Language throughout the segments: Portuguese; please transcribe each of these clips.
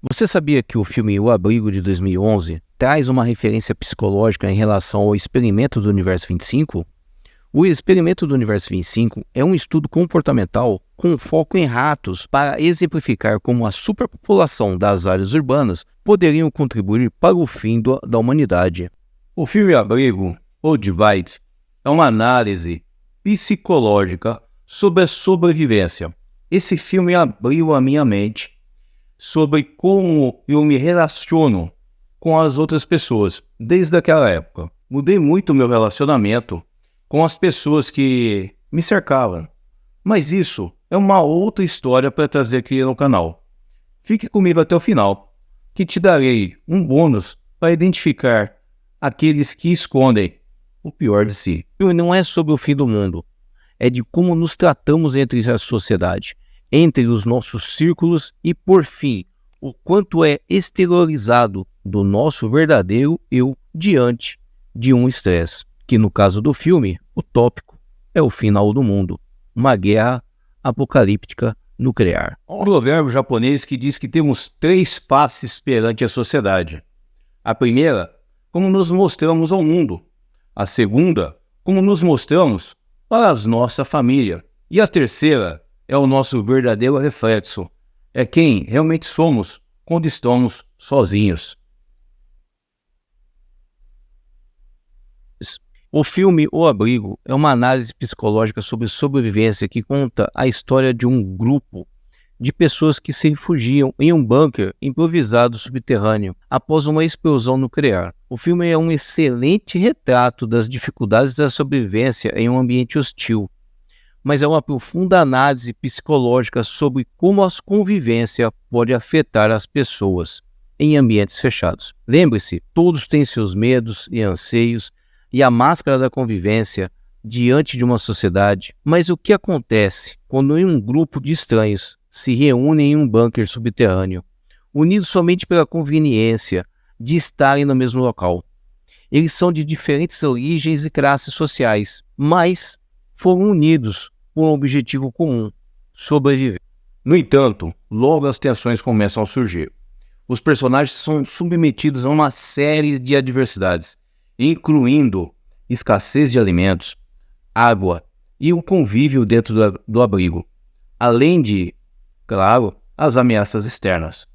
Você sabia que o filme O Abrigo de 2011 traz uma referência psicológica em relação ao Experimento do Universo 25? O Experimento do Universo 25 é um estudo comportamental com foco em ratos para exemplificar como a superpopulação das áreas urbanas poderiam contribuir para o fim da humanidade. O filme Abrigo, ou Divide, é uma análise psicológica sobre a sobrevivência. Esse filme abriu a minha mente sobre como eu me relaciono com as outras pessoas desde aquela época. Mudei muito o meu relacionamento com as pessoas que me cercavam. Mas isso é uma outra história para trazer aqui no canal. Fique comigo até o final, que te darei um bônus para identificar aqueles que escondem o pior de si. O filme não é sobre o fim do mundo, é de como nos tratamos entre a sociedade, entre os nossos círculos e, por fim, o quanto é exteriorizado do nosso verdadeiro eu diante de um estresse, que no caso do filme, o tópico é o final do mundo, uma guerra apocalíptica nuclear. Um provérbio japonês que diz que temos 3 faces perante a sociedade. A primeira, como nos mostramos ao mundo. A segunda, como nos mostramos para a nossa família. E a terceira é o nosso verdadeiro reflexo. É quem realmente somos quando estamos sozinhos. O filme O Abrigo é uma análise psicológica sobre sobrevivência que conta a história de um grupo de pessoas que se refugiam em um bunker improvisado subterrâneo após uma explosão nuclear. O filme é um excelente retrato das dificuldades da sobrevivência em um ambiente hostil, mas é uma profunda análise psicológica sobre como a convivência pode afetar as pessoas em ambientes fechados. Lembre-se, todos têm seus medos e anseios e a máscara da convivência diante de uma sociedade, mas o que acontece quando um grupo de estranhos se reúnem em um bunker subterrâneo, unidos somente pela conveniência de estarem no mesmo local? Eles são de diferentes origens e classes sociais, mas foram unidos por um objetivo comum: sobreviver. No entanto, logo as tensões começam a surgir. Os personagens são submetidos a uma série de adversidades, incluindo escassez de alimentos, água e o convívio dentro do abrigo, além de, claro, as ameaças externas.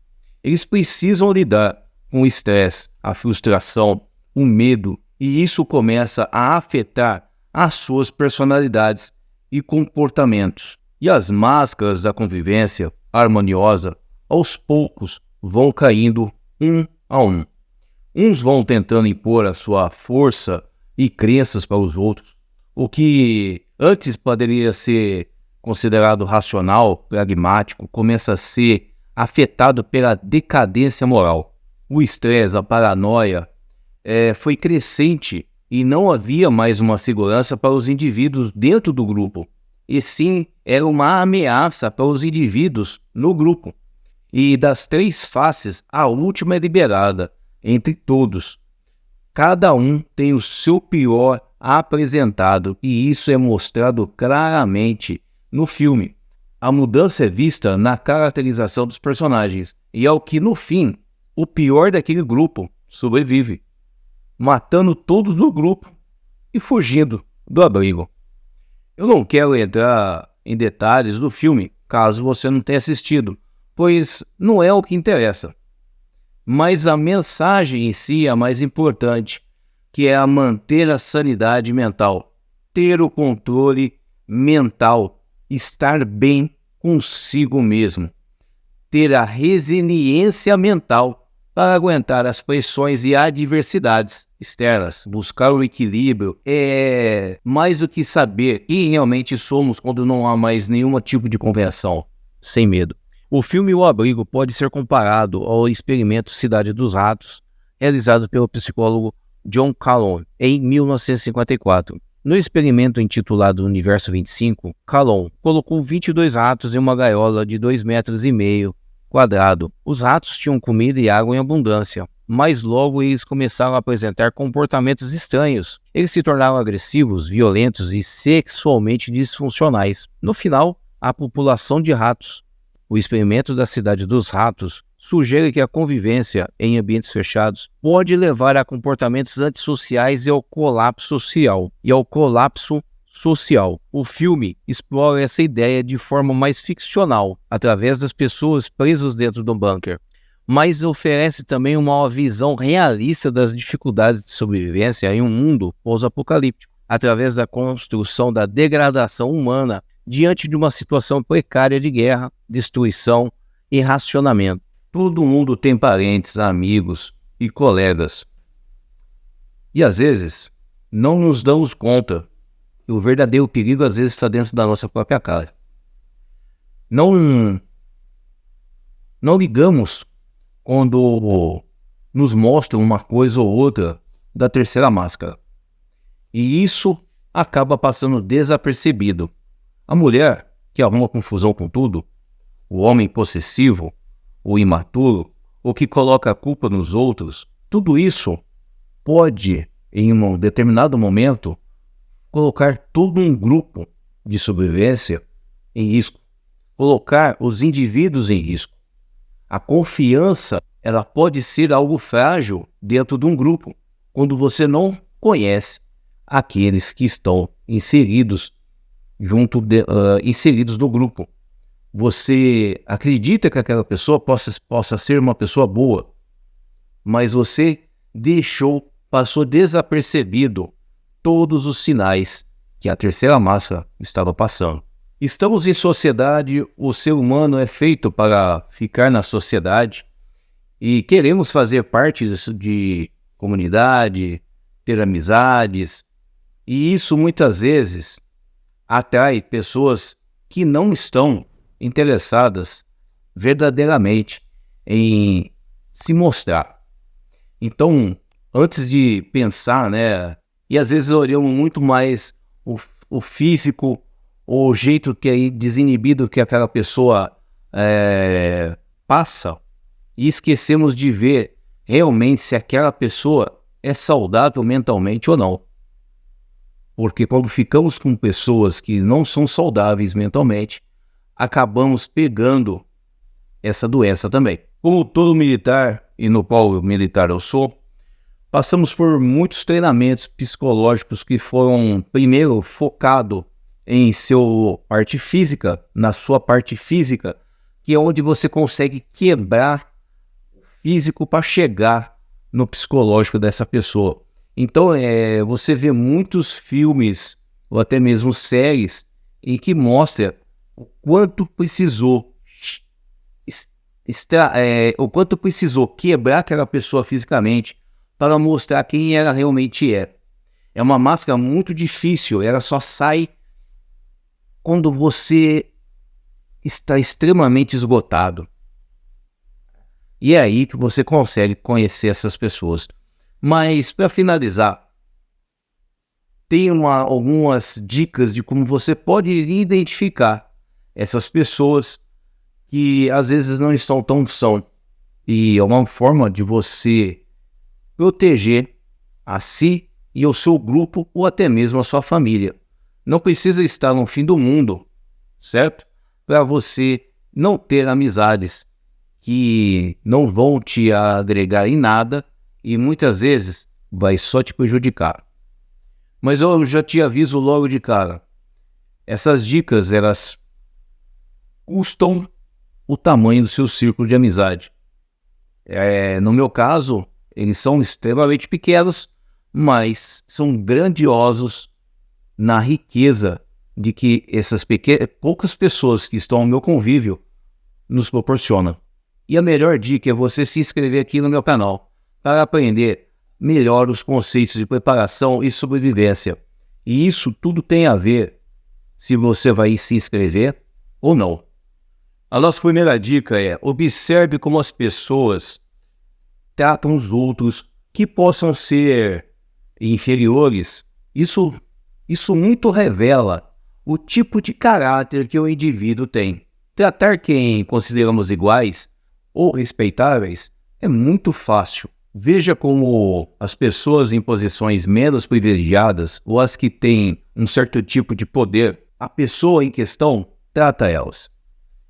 Eles precisam lidar com o estresse, a frustração, o medo, e isso começa a afetar as suas personalidades e comportamentos. E as máscaras da convivência harmoniosa, aos poucos, vão caindo um a um. Uns vão tentando impor a sua força e crenças para os outros, o que antes poderia ser considerado racional, pragmático, começa a ser afetado pela decadência moral. O estresse, a paranoia, foi crescente e não havia mais uma segurança para os indivíduos dentro do grupo, e sim era uma ameaça para os indivíduos no grupo. E das 3 faces, a última é liberada entre todos. Cada um tem o seu pior apresentado, e isso é mostrado claramente no filme. A mudança é vista na caracterização dos personagens, e é o que, no fim, o pior daquele grupo sobrevive, matando todos do grupo e fugindo do abrigo. Eu não quero entrar em detalhes do filme, caso você não tenha assistido, pois não é o que interessa. Mas a mensagem em si é a mais importante, que é a manter a sanidade mental, ter o controle mental, estar bem consigo mesmo, ter a resiliência mental para aguentar as pressões e adversidades externas. Buscar o equilíbrio é mais do que saber quem realmente somos quando não há mais nenhum tipo de convenção. Sem medo. O filme O Abrigo pode ser comparado ao experimento Cidade dos Ratos, realizado pelo psicólogo John Calhoun em 1954. No experimento intitulado Universo 25, Calhoun colocou 22 ratos em uma gaiola de 2,5 metros quadrado. Os ratos tinham comida e água em abundância, mas logo eles começaram a apresentar comportamentos estranhos. Eles se tornaram agressivos, violentos e sexualmente disfuncionais. No final, a população de ratos. O experimento da Cidade dos Ratos sugere que a convivência em ambientes fechados pode levar a comportamentos antissociais e ao colapso social. O filme explora essa ideia de forma mais ficcional, através das pessoas presas dentro do bunker, mas oferece também uma visão realista das dificuldades de sobrevivência em um mundo pós-apocalíptico, através da construção da degradação humana diante de uma situação precária de guerra, destruição e racionamento. Todo mundo tem parentes, amigos e colegas. E às vezes não nos damos conta que o verdadeiro perigo às vezes está dentro da nossa própria casa. Não ligamos quando nos mostram uma coisa ou outra da terceira máscara. E isso acaba passando desapercebido. A mulher que arruma confusão com tudo, o homem possessivo, o imaturo, o que coloca a culpa nos outros, tudo isso pode, em um determinado momento, colocar todo um grupo de sobrevivência em risco, colocar os indivíduos em risco. A confiança, ela pode ser algo frágil dentro de um grupo, quando você não conhece aqueles que estão inseridos no grupo. Você acredita que aquela pessoa possa ser uma pessoa boa, mas você passou desapercebido todos os sinais que a terceira massa estava passando. Estamos em sociedade, o ser humano é feito para ficar na sociedade e queremos fazer parte de comunidade, ter amizades, e isso muitas vezes atrai pessoas que não estão interessadas verdadeiramente em se mostrar. Então, antes de pensar, e às vezes olhamos muito mais o físico, o jeito que é desinibido que aquela pessoa passa, e esquecemos de ver realmente se aquela pessoa é saudável mentalmente ou não. Porque quando ficamos com pessoas que não são saudáveis mentalmente, acabamos pegando essa doença também. Como todo militar, e no qual militar eu sou, passamos por muitos treinamentos psicológicos que foram primeiro focados em na sua parte física, que é onde você consegue quebrar o físico para chegar no psicológico dessa pessoa. Então, você vê muitos filmes, ou até mesmo séries, em que mostra o quanto precisou quebrar aquela pessoa fisicamente para mostrar quem ela realmente é. É uma máscara muito difícil, ela só sai quando você está extremamente esgotado. E é aí que você consegue conhecer essas pessoas. Mas, para finalizar, tem algumas dicas de como você pode identificar essas pessoas que às vezes não estão tão são. E é uma forma de você proteger a si e o seu grupo ou até mesmo a sua família. Não precisa estar no fim do mundo, certo? Para você não ter amizades que não vão te agregar em nada e muitas vezes vai só te prejudicar. Mas eu já te aviso logo de cara, essas dicas, elas custam o tamanho do seu círculo de amizade. No meu caso, eles são extremamente pequenos, mas são grandiosos na riqueza de que essas poucas pessoas que estão ao meu convívio nos proporcionam. E a melhor dica é você se inscrever aqui no meu canal para aprender melhor os conceitos de preparação e sobrevivência. E isso tudo tem a ver se você vai se inscrever ou não. A nossa primeira dica é: observe como as pessoas tratam os outros que possam ser inferiores. Isso muito revela o tipo de caráter que o indivíduo tem. Tratar quem consideramos iguais ou respeitáveis é muito fácil. Veja como as pessoas em posições menos privilegiadas ou as que têm um certo tipo de poder, a pessoa em questão trata elas.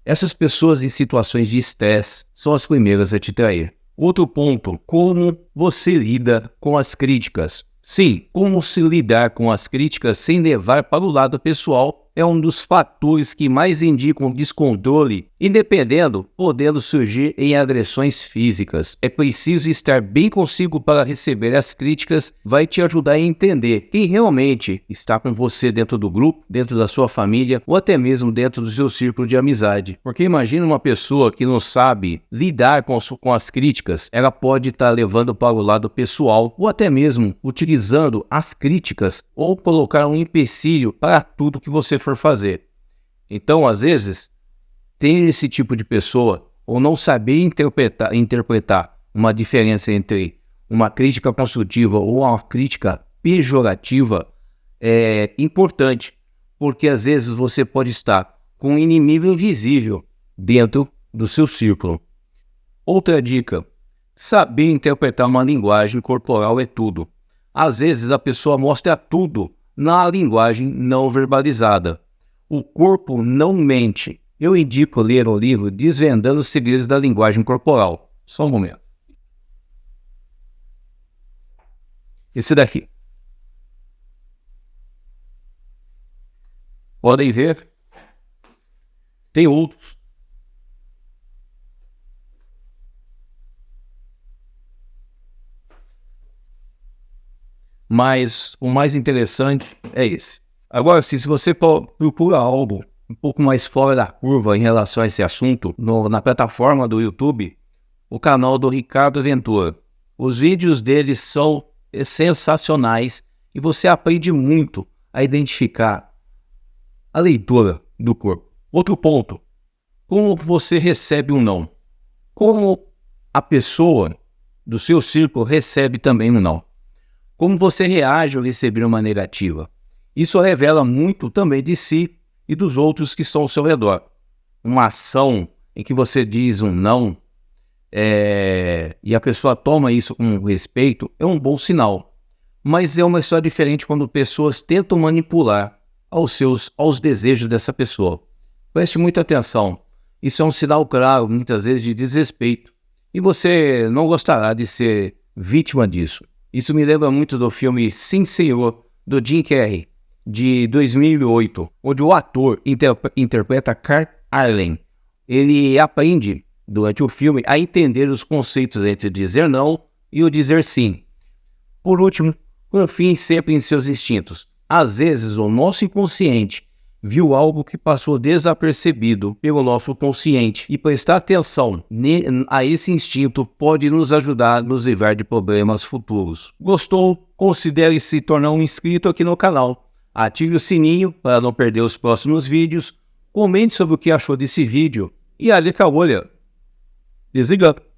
Essas pessoas em situações de estresse são as primeiras a te trair. Outro ponto, como você lida com as críticas. Sim, como se lidar com as críticas sem levar para o lado pessoal é um dos fatores que mais indicam descontrole e, dependendo, podendo surgir em agressões físicas. É preciso estar bem consigo para receber as críticas, vai te ajudar a entender quem realmente está com você dentro do grupo, dentro da sua família ou até mesmo dentro do seu círculo de amizade. Porque imagina uma pessoa que não sabe lidar com as críticas, ela pode estar levando para o lado pessoal ou até mesmo utilizando as críticas ou colocar um empecilho para tudo que você for fazer. Então, às vezes, ter esse tipo de pessoa ou não saber interpretar uma diferença entre uma crítica construtiva ou uma crítica pejorativa é importante, porque às vezes você pode estar com um inimigo invisível dentro do seu círculo. Outra dica, saber interpretar uma linguagem corporal é tudo. Às vezes a pessoa mostra tudo na linguagem não verbalizada. O corpo não mente. Eu indico ler o livro Desvendando os Segredos da Linguagem Corporal. Só um momento. Esse daqui. Podem ver. Tem outros. Mas o mais interessante é esse. Agora, se você procura algo um pouco mais fora da curva em relação a esse assunto, na plataforma do YouTube, o canal do Ricardo Ventura. Os vídeos dele são sensacionais e você aprende muito a identificar a leitura do corpo. Outro ponto, como você recebe um não? Como a pessoa do seu círculo recebe também um não? Como você reage ao receber uma negativa? Isso revela muito também de si e dos outros que estão ao seu redor. Uma ação em que você diz um não e a pessoa toma isso com respeito é um bom sinal. Mas é uma história diferente quando pessoas tentam manipular aos desejos dessa pessoa. Preste muita atenção. Isso é um sinal claro, muitas vezes, de desrespeito. E você não gostará de ser vítima disso. Isso me lembra muito do filme Sim, Senhor, do Jim Carrey, de 2008, onde o ator interpreta Carl Arlen. Ele aprende, durante o filme, a entender os conceitos entre dizer não e o dizer sim. Por último, confie sempre em seus instintos. Às vezes, o nosso inconsciente viu algo que passou desapercebido pelo nosso consciente e prestar atenção a esse instinto pode nos ajudar a nos livrar de problemas futuros. Gostou? Considere se tornar um inscrito aqui no canal. Ative o sininho para não perder os próximos vídeos. Comente sobre o que achou desse vídeo e ali acabou, olha. Desligando.